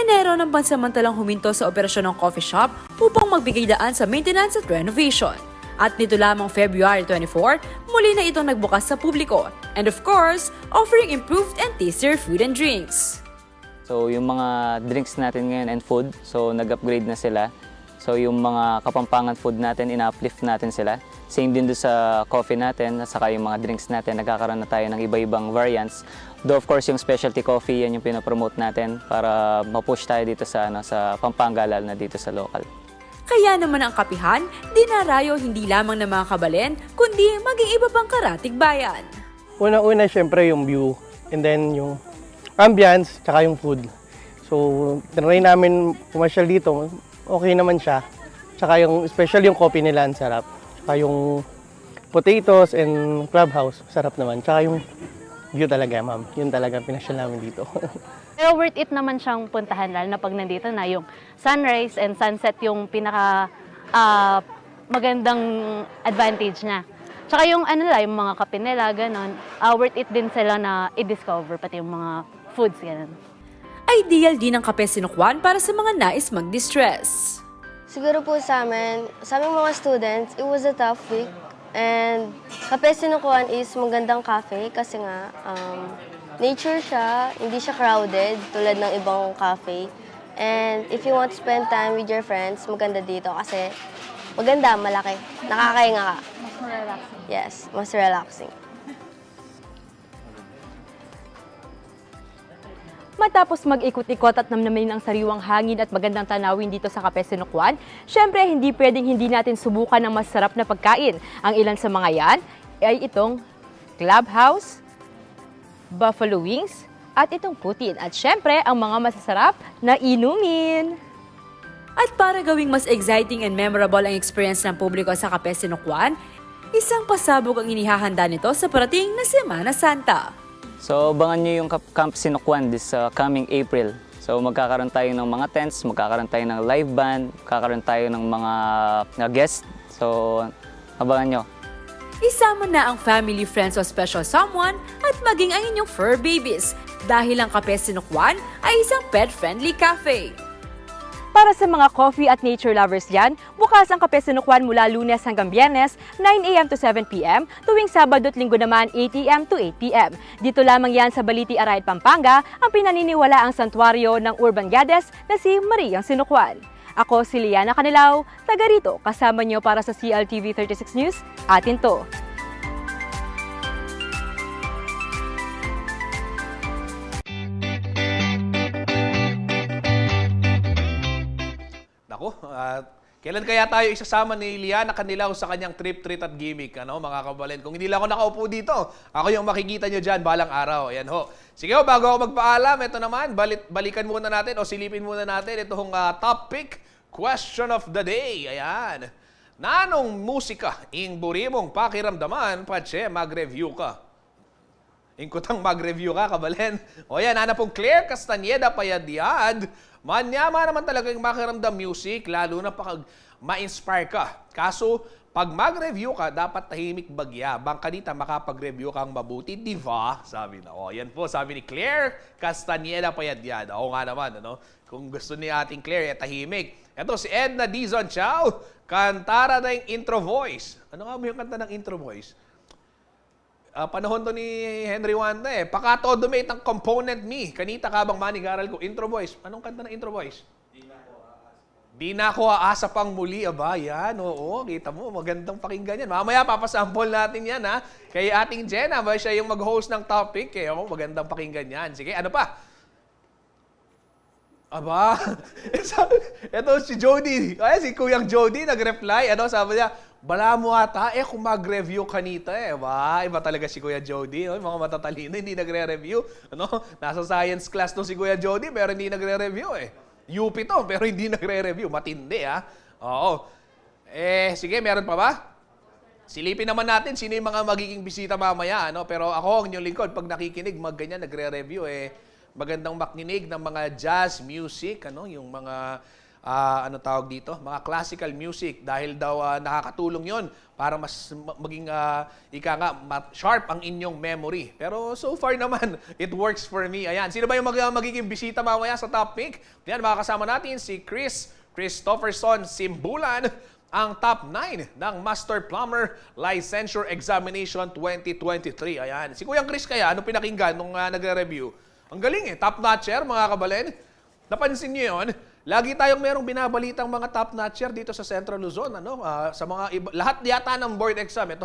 Enero ng pansamantalang huminto sa operasyon ng coffee shop upang magbigay daan sa maintenance at renovation. At nito lamang February 24, muli na itong nagbukas sa publiko. And of course, offering improved and tastier food and drinks. So yung mga drinks natin ngayon and food, so nag-upgrade na sila. So yung mga kapampangan food natin, ina-uplift natin sila. Same din doon sa coffee natin, at saka yung mga drinks natin, nagkakaroon na tayo ng iba-ibang variants. Though of course yung specialty coffee, yan yung pinapromote natin para ma-push tayo dito sa, sa Pampanga, lalo na dito sa local. Kaya naman ang kapihan, dinarayo hindi lamang ng mga kabalen, kundi maging iba pang karatig bayan. Una-una syempre yung view, and then yung ambience, tsaka yung food. So, tinry namin pumasyal dito, okay naman siya. Tsaka yung, especially yung coffee nila, ang sarap. Tsaka yung potatoes and clubhouse, sarap naman. Tsaka yung view talaga, ma'am. Yun talaga pinasyal namin dito. Pero worth it naman siyang puntahan, lalo na pag nandito na yung sunrise and sunset yung pinaka magandang advantage niya. Tsaka yung yung mga kape nila, ganun, worth it din sila na i-discover, pati yung mga foods, ganun. Ideal din ang Cafe Sinukwan para sa mga nais mag-distress. Siguro po sa aming mga students, it was a tough week. And Cafe Sinukwan is magandang cafe kasi nga nature siya, hindi siya crowded tulad ng ibang cafe. And if you want to spend time with your friends, maganda dito kasi maganda, malaki. Nakakahinga ka. Mas relaxing. Yes, mas relaxing. Matapos mag-ikot-ikot at namnamin ang sariwang hangin at magandang tanawin dito sa Cafe Sinukwan, syempre hindi pwedeng hindi natin subukan ang masarap na pagkain. Ang ilan sa mga yan ay itong clubhouse, buffalo wings, at itong putin. At syempre ang mga masasarap na inumin. At para gawing mas exciting and memorable ang experience ng publiko sa Cafe Sinukwan, isang pasabog ang inihahanda nito sa parating na Semana Santa. So abangan nyo yung Camp Sinukwan this coming April. So magkakaroon tayo ng mga tents, magkakaroon tayo ng live band, magkakaroon tayo ng mga guests. So abangan nyo. Isama na ang family, friends o special someone at maging ang inyong fur babies dahil ang Cafe Sinukwan ay isang pet-friendly cafe. Para sa mga coffee at nature lovers dyan, bukas ang Kape Sinukuan mula Lunes hanggang Biyernes, 9 a.m. to 7 p.m. Tuwing Sabado at Linggo naman, 8 a.m. to 8 p.m. Dito lamang yan sa Baliti Arayat, Pampanga, ang pinaniniwala ang santuario ng Urban Goddess na si Mariang Sinukuan. Ako si Liana Canilao, taga rito, kasama niyo para sa CLTV 36 News, atin to. Nako, kailan kaya tayo isasama ni Liana Canilao sa kanyang trip, treat at gimmick, mga kabalen? Kung hindi lang ako nakaupo dito, ako yung makikita nyo dyan balang araw. Ayan ho. Sige ho, bago ako magpaalam, ito naman, balikan muna natin o silipin muna natin itong top pick, question of the day. Ayan. Nanong musika, ing burimong pakiramdaman, patse, mag-review ka. Ingkutang mag-review ka, kabalen. O yan, ana pong Claire Castaneda Payadiad. Manyama naman talaga yung makiramdam music, lalo na pag ma-inspire ka. Kaso, pag mag-review ka, dapat tahimik bagya. Bangkanita, makapag-review kang mabuti, di ba? Sabi na. O, yan po, sabi ni Claire Castaneda Payadiad. Oo nga naman, kung gusto ni ating Claire, tahimik. Ito, si Edna Dizon Chow, kantara na yung intro voice. Ano nga ba yung kanta ng intro voice? Panahon to ni Henry Wanda Pakatodumate ang component me. Kanita kabang manigaral ko. Intro voice. Anong kanta ng intro voice? Di na ako aasa pang muli. Aba, yan. Oo, kita mo. Magandang pakinggan yan. Mamaya papasample natin yan, ha. Kay ating Jenna, ba siya yung mag-host ng topic. Oo, magandang pakinggan yan. Sige, ano pa? Aba, ito si Jody. Ay, si Kuyang Jody nag-reply. Sabi niya, bala mo ata, kung mag-review kanita Iba talaga si Kuya Jody. Mga matatalino, hindi nagre-review. Nasa science class to si Kuya Jody, pero hindi nagre-review UP to, pero hindi nagre-review. Matindi, ha? Oo. Sige, meron pa ba? Silipin naman natin sino yung mga magiging bisita mamaya. Pero ako, ang inyong lingkod, pag nakikinig, ganyan, nagre-review, magandang makinig ng mga jazz music, yung mga tawag dito, mga classical music dahil daw nakakatulong 'yon para mas maging sharp ang inyong memory. Pero so far naman, it works for me. Ayan, sino ba yung magiging bisita mamaya sa top pick? Yan, makakasama natin si Christopherson Simbulan, ang top 9 ng Master Plumber Licensure Examination 2023. Ayan, si Kuyang Chris kaya, ano pinakinggan nung nagre-review? Ang galing top-notcher, mga kabalen. Napansin niyo yun? Lagi tayong merong binabalitang mga top-notcher dito sa Central Luzon. Sa mga lahat yata ng board exam, ito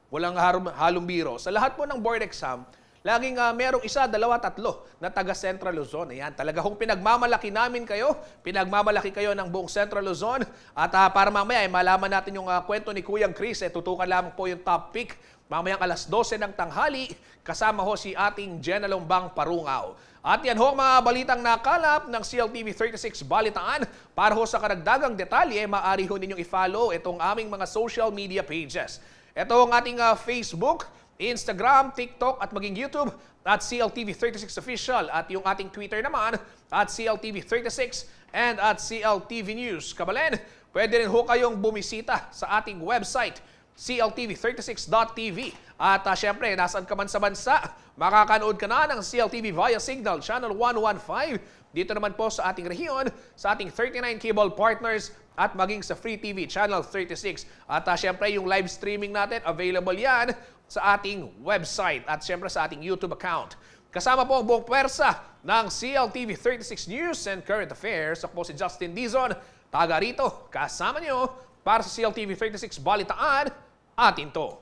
walang halong biro. Sa lahat po ng board exam, laging merong 1, 2, 3 na taga Central Luzon. Ayan, talaga kung pinagmamalaki namin kayo, pinagmamalaki kayo ng buong Central Luzon. At para mamaya, malaman natin yung kwento ni Kuyang Chris. Tutukan lamang po yung top pick. Mamayang alas 12 ng tanghali, kasama ho si ating Jenna Lombang Parungaw. At yan ho mga balitang nakalap ng CLTV 36 Balitaan. Para ho sa karagdagang detalye, maaari ho ninyong i-follow itong aming mga social media pages. Ito ang ating Facebook, Instagram, TikTok at maging YouTube at CLTV 36 Official. At yung ating Twitter naman at CLTV 36 and at CLTV News. Kabalen, pwede rin ho kayong bumisita sa ating website, CLTV36.tv. At syempre, nasaan ka man sa bansa, makakanood ka na ng CLTV via Signal Channel 115. Dito naman po sa ating rehiyon, sa ating 39 cable partners at maging sa Free TV Channel 36. At syempre, yung live streaming natin, available yan sa ating website at syempre sa ating YouTube account. Kasama po ang buong pwersa ng CLTV 36 News and Current Affairs. Ako po si Justin Dizon, taga rito, kasama nyo para sa CLTV 36 Balitaan, atin to.